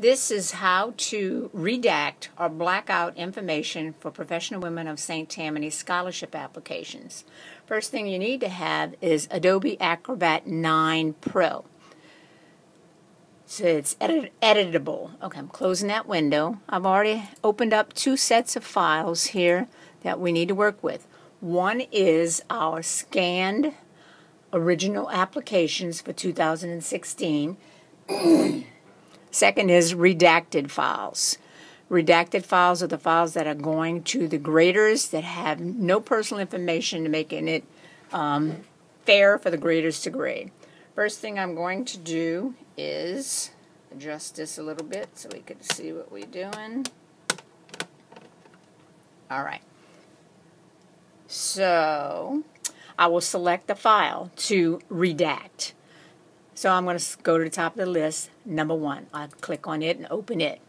This is how to redact or black out information for professional women of St. Tammany scholarship applications. First thing you need to have is Adobe Acrobat 9 Pro. So it's editable. Okay, I'm closing that window. I've already opened up two sets of files here that we need to work with. One is our scanned original applications for 2016. Second is redacted files. Redacted files are the files that are going to the graders that have no personal information, to making it fair for the graders to grade. First thing I'm going to do is adjust this a little bit so we can see what we're doing. All right. So I will select the file to redact. So I'm going to go to the top of the list, number 1. I'll click on it and open it.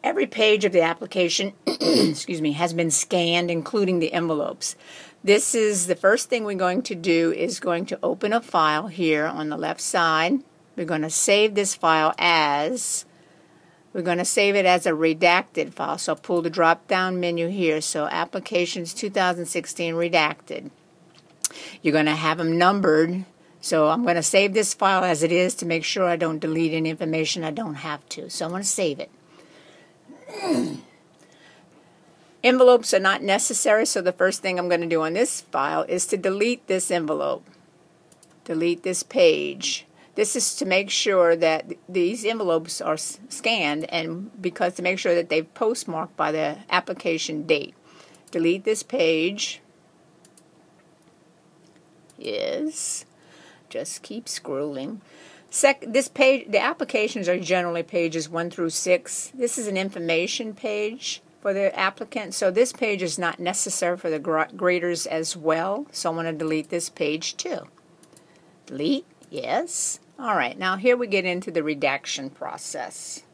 Every page of the application excuse me, has been scanned, including the envelopes. This is the first thing we're going to do is going to open a file here on the left side. We're going to save this file as, we're going to save it as a redacted file. So I'll pull the drop down menu here. So Applications 2016 Redacted. You're going to have them numbered. So I'm going to save this file as it is to make sure I don't delete any information I don't have to. So I'm going to save it. Envelopes are not necessary, so the first thing I'm going to do on this file is to delete this envelope. Delete this page. This is to make sure that these envelopes are scanned, and because to make sure that they've postmarked by the application date. Delete this page. Yes. Just keep scrolling. This page, the applications are generally pages 1 through 6. This is an information page for the applicant, so this page is not necessary for the graders as well. So I'm going to delete this page too. Delete, yes. All right, now here we get into the redaction process.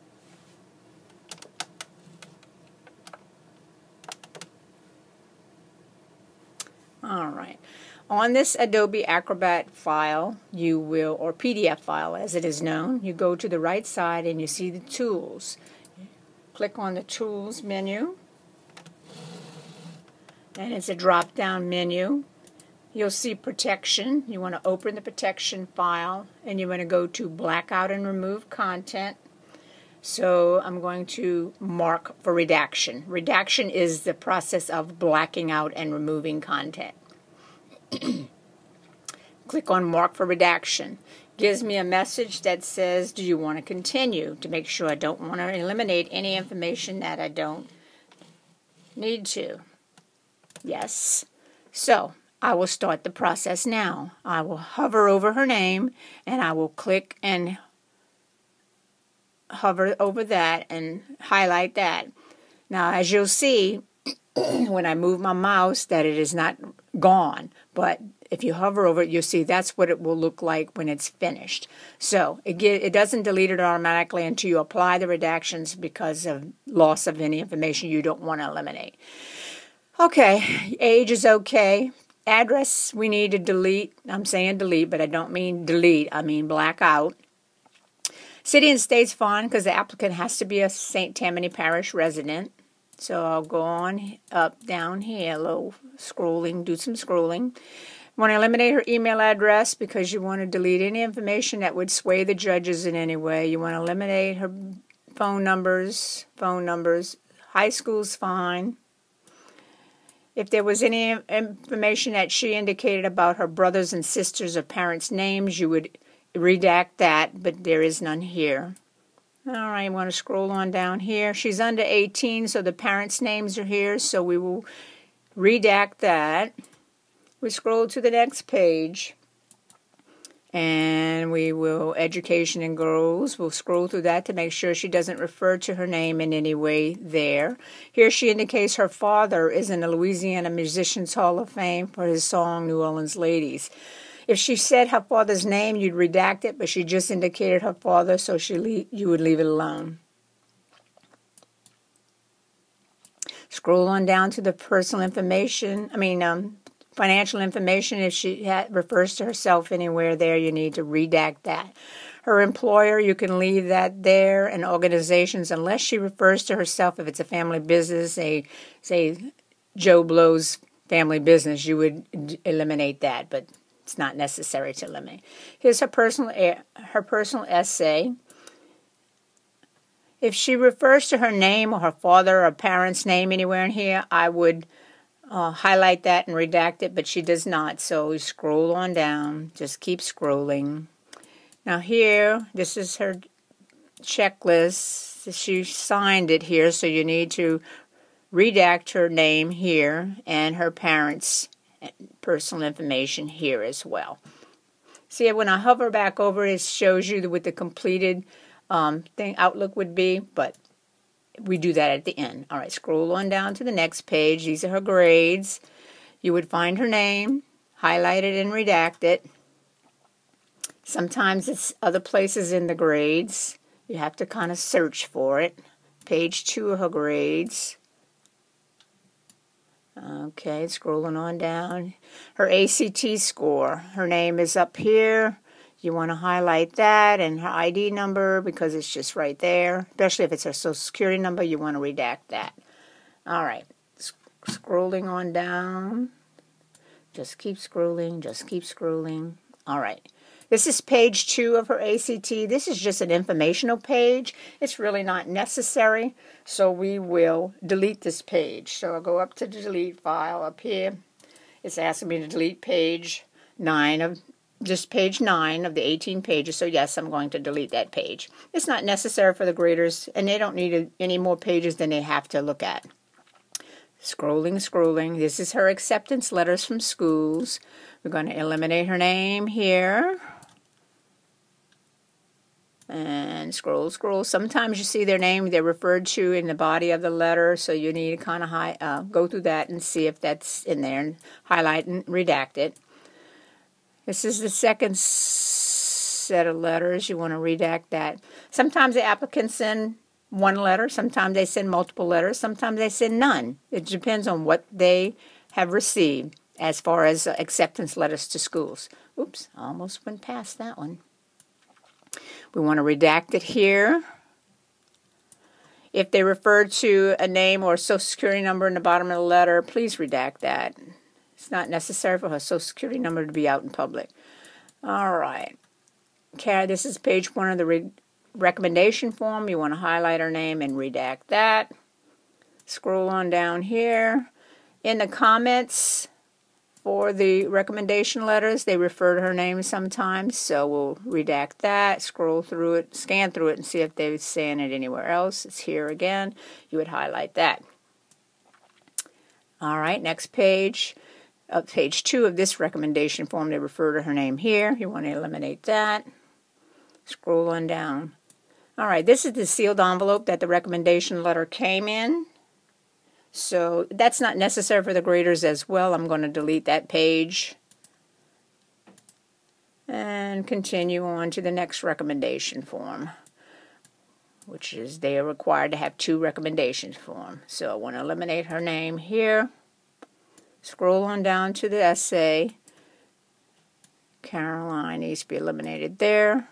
All right. On this Adobe Acrobat file, you will, or PDF file as it is known, you go to the right side and you see the tools. Click on the Tools menu, and it's a drop-down menu. You'll see Protection. You want to open the Protection file, and you want to go to Blackout and Remove Content. So I'm going to mark for redaction. Redaction is the process of blacking out and removing content. Click on Mark for Redaction. Gives me a message that says, do you want to continue? To make sure I don't want to eliminate any information that I don't need to. Yes. So I will start the process now. I will hover over her name and I will click and hover over that and highlight that. Now as you'll see, when I move my mouse, that it is not gone, but if you hover over it, you'll see that's what it will look like when it's finished. So it doesn't delete it automatically until you apply the redactions because of loss of any information you don't want to eliminate. Okay, age is okay. Address we need to delete. I'm saying delete, but I don't mean delete. I mean black out. City and state's fine because the applicant has to be a St. Tammany Parish resident. So I'll go on up, down here, a little scrolling, do some scrolling. Want to eliminate her email address because you want to delete any information that would sway the judges in any way. You want to eliminate her phone numbers. High school's fine. If there was any information that she indicated about her brothers and sisters or parents' names, you would redact that, but there is none here. All right, I want to scroll on down here. She's under 18, so the parents' names are here, so we will redact that. We scroll to the next page, and we will education and goals. We'll scroll through that to make sure she doesn't refer to her name in any way there. Here she indicates her father is in the Louisiana Musicians Hall of Fame for his song New Orleans Ladies. If she said her father's name, you'd redact it, but she just indicated her father, so you would leave it alone. Scroll on down to the personal information, financial information. If she refers to herself anywhere there, you need to redact that. Her employer, you can leave that there, and organizations, unless she refers to herself, if it's a family business, say Joe Blow's family business, you would eliminate that, but it's not necessary to eliminate. Here's her personal essay. If she refers to her name or her father or parent's name anywhere in here, I would highlight that and redact it, but she does not. So we scroll on down. Just keep scrolling. Now here, this is her checklist. She signed it here, so you need to redact her name here and her parents' personal information here as well. See, when I hover back over it, it shows you what the completed thing Outlook would be, but we do that at the end. All right, scroll on down to the next page. These are her grades. You would find her name, highlight it and redact it. Sometimes it's other places in the grades. You have to kind of search for it. Page 2 of her grades. Okay, scrolling on down. Her ACT score. Her name is up here. You want to highlight that and her ID number because it's just right there. Especially if it's her Social Security number, you want to redact that. All right, scrolling on down. Just keep scrolling, just keep scrolling. All right, this is page 2 of her ACT. This is just an informational page. It's really not necessary, so we will delete this page. So I'll go up to the delete file up here. It's asking me to delete page 9 of just page 9 of the 18 pages, so yes, I'm going to delete that page. It's not necessary for the graders, and they don't need any more pages than they have to look at. Scrolling, scrolling. This is her acceptance letters from schools. We're going to eliminate her name here. And scroll, scroll. Sometimes you see their name, they're referred to in the body of the letter, so you need to kind of go through that and see if that's in there, and highlight and redact it. This is the second set of letters. You want to redact that. Sometimes the applicants send one letter. Sometimes they send multiple letters. Sometimes they send none. It depends on what they have received as far as acceptance letters to schools. Oops, I almost went past that one. We want to redact it here. If they refer to a name or a Social Security number in the bottom of the letter, please redact that. It's not necessary for her Social Security number to be out in public. All right. Okay, this is page 1 of the recommendation form. You want to highlight her name and redact that. Scroll on down here. In the comments for the recommendation letters, they refer to her name sometimes, so we'll redact that, scroll through it, scan through it, and see if they're saying it anywhere else. It's here again. You would highlight that. All right, next page. Page 2 of this recommendation form, they refer to her name here. You want to eliminate that. Scroll on down. All right, this is the sealed envelope that the recommendation letter came in. So that's not necessary for the graders as well. I'm going to delete that page and continue on to the next recommendation form, which is they are required to have 2 recommendations form. So I want to eliminate her name here. Scroll on down to the essay. Caroline needs to be eliminated there.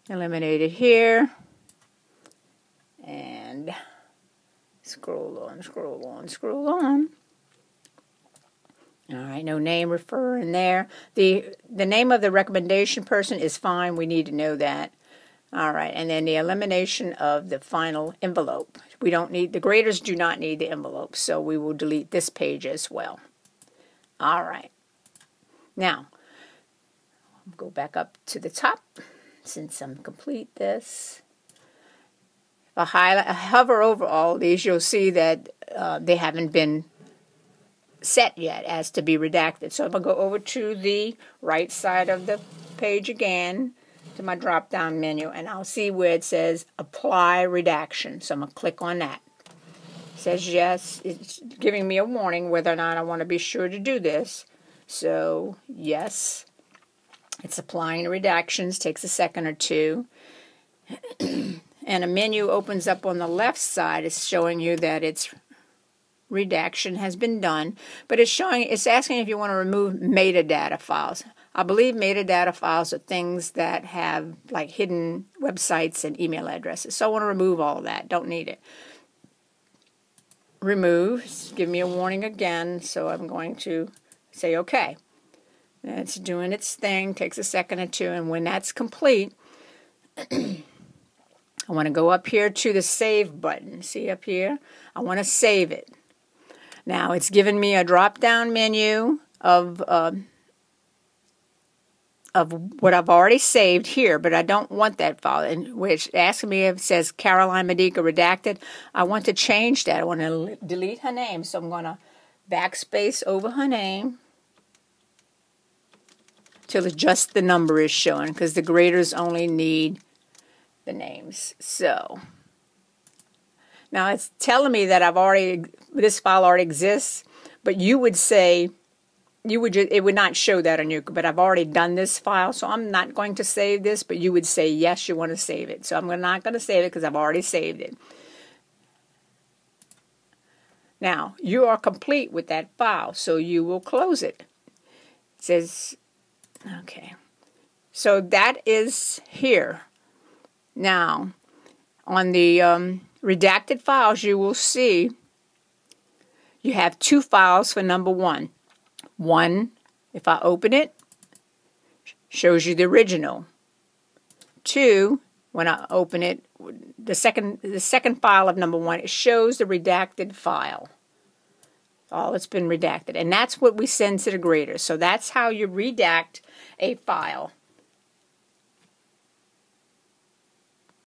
Eliminated here. And scroll on, scroll on, scroll on. All right, no name referring there. The name of the recommendation person is fine. We need to know that. All right, and then the elimination of the final envelope. We don't need, the graders do not need the envelope, so we will delete this page as well. All right. Now, I'll go back up to the top since I'm complete this. If I hover over all these, you'll see that they haven't been set yet as to be redacted. So I'm going to go over to the right side of the page again, to my drop-down menu, and I'll see where it says Apply Redaction. So I'm going to click on that. It says yes. It's giving me a warning whether or not I want to be sure to do this. So yes, it's applying the redactions. Takes a second or two. And a menu opens up on the left side. It's showing you that its redaction has been done, but it's asking if you want to remove metadata files. I believe metadata files are things that have like hidden websites and email addresses. So I want to remove all of that. Don't need it. Remove. Give me a warning again. So I'm going to say OK. And it's doing its thing. Takes a second or two. And when that's complete, I want to go up here to the Save button. See up here? I want to save it. Now it's given me a drop-down menu of what I've already saved here, but I don't want that file, in which asking me if it says Caroline Medica redacted. I want to change that. I want to delete her name, so I'm going to backspace over her name till just the number is shown, because the graders only need the names. So now it's telling me that this file already exists, but you would say it would not show that on you, but I've already done this file, so I'm not going to save this, but you would say, yes, you want to save it. So I'm not going to save it because I've already saved it. Now, you are complete with that file, so you will close it. It says, okay. So that is here. Now, on the redacted files, you will see you have two files for number one. One, if I open it, shows you the original. Two, when I open it, the second file of number one, it shows the redacted file. All it's been redacted. And that's what we send to the grader. So that's how you redact a file.